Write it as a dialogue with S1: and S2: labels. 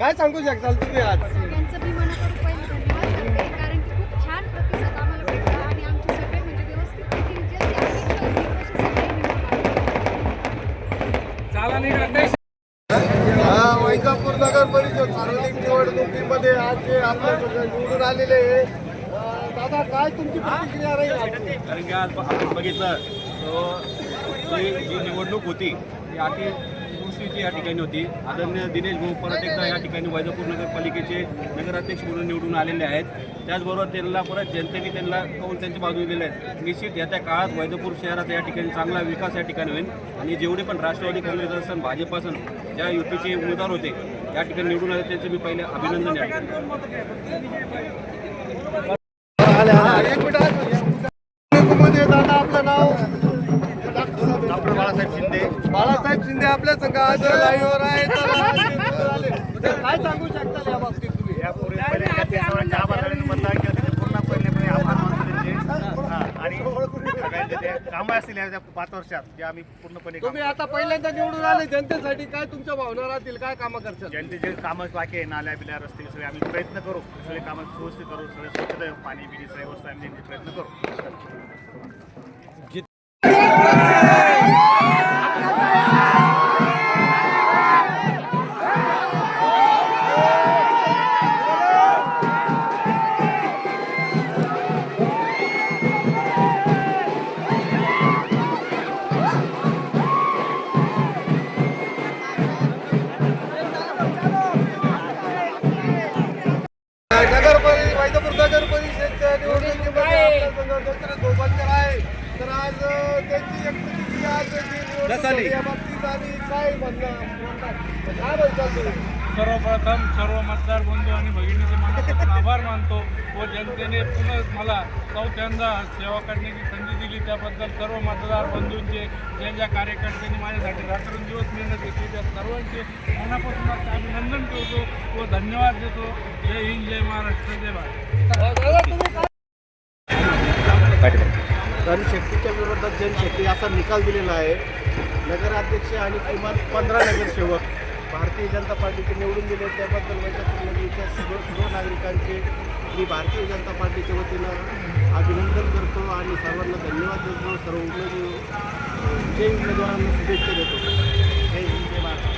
S1: काय सांगू शकताल तुम्ही आज?
S2: सगळ्यांचं मी मनापासून पहिले धन्यवाद करते, कारण की खूप छान प्रतिसाद आम्हाला भेटला आणि आमचे सगळे म्हणजे व्यवस्थित रित्या जे अपेक्षा होती तसे सगळे निवडून
S1: वैजापूर नगर परिषद सार्वजनिक निवडणुकीमध्ये आज जे आपल्या निवडून आलेले आहे, दादा काय तुमची प्रतिक्रिया राहील?
S3: कारण की आज आपण बघितलं जी निवडणूक होती ती अतिवृष्टीची या ठिकाणी होती. आदरणीय दिनेश भाऊ परत एकदा या ठिकाणी वैजापूर नगरपालिकेचे नगराध्यक्ष म्हणून निवडून आलेले आहेत. त्याचबरोबर त्यांना परत जनतेने त्यांना कौल त्यांच्या बाजूने दिले आहेत. निश्चित येत्या काळात वैजापूर शहराचा या ठिकाणी चांगला विकास या ठिकाणी होईल आणि जेवढे पण राष्ट्रवादी काँग्रेस असेल भाजप असेल ज्या युतीचे उमेदवार होते या ठिकाणी निवडून आले त्यांचे मी पहिले अभिनंदन या ठिकाणी.
S1: दादा आपलं नाव?
S3: डॉक्टर बाळासाहेब शिंदे.
S1: बाळासाहेब शिंदे आपल्या संघ आज लाईव्हवर आहे. काय सांगू शकता या बाबतीत तुम्ही?
S3: यापूर्वी पहिले सर्वांच्या आभाराने मतदान केलं त्याचे पूर्णपणे आभार मानतो त्यांचे आणि सगळ्यांचे ते कामं असतील या 5 वर्षात जे आम्ही पूर्णपणे
S1: तुम्ही आता पहिल्यांदा निवडून आले, जनतेसाठी काय तुमच्या भावना राहतील, काय कामं करतात?
S3: जनतेचे कामं बाकी आहे, नाल्या बिल्या रस्ते सगळे आम्ही प्रयत्न करू, सगळे कामं सुव्यवस्थित करू, सगळे स्वच्छता पाणी बिणी सगळ्या व्यवस्था आम्ही देण्याचे प्रयत्न करू.
S1: वैजापूर नगर परिषदच्या निवडणुकीमध्ये आपल्या दुसरे धोबनकर आहे. तर आज त्यांची एक प्रतिक्रिया आज निवडणूक या बाबतीत आणि काय म्हणतात तुम्ही?
S4: सर्वप्रथम सर्व मतदार बंधू आणि भगिनीचे मनापासून आभार मानतो व जनतेने पुन्हा मला चौथ्यांदा सेवा करण्याची संधी दिली त्याबद्दल सर्व मतदार बंधूंचे ज्या कार्यकर्त्यांनी माझ्यासाठी रात्रंदिवस मेहनत घेतली त्या सर्वांचे मनापासून अभिनंदन करतो व धन्यवाद देतो. जय हिंद, जय महाराष्ट्र, जय भारत.
S1: जनशक्तीच्या विरोधात जनशक्ती असा निकाल दिलेला आहे. नगराध्यक्ष आणि किमान 15 नगरसेवक भारतीय जनता पार्टीचे निवडून दिले. त्याबद्दल वैजापूर नगरीच्या सर्व नागरिकांचे मी भारतीय जनता पार्टीच्या वतीनं अभिनंदन करतो आणि सर्वांना धन्यवाद देतो. सर्व उमेदवारांना शुभेच्छा देतो. जय हिंद, जय महाराष्ट्र.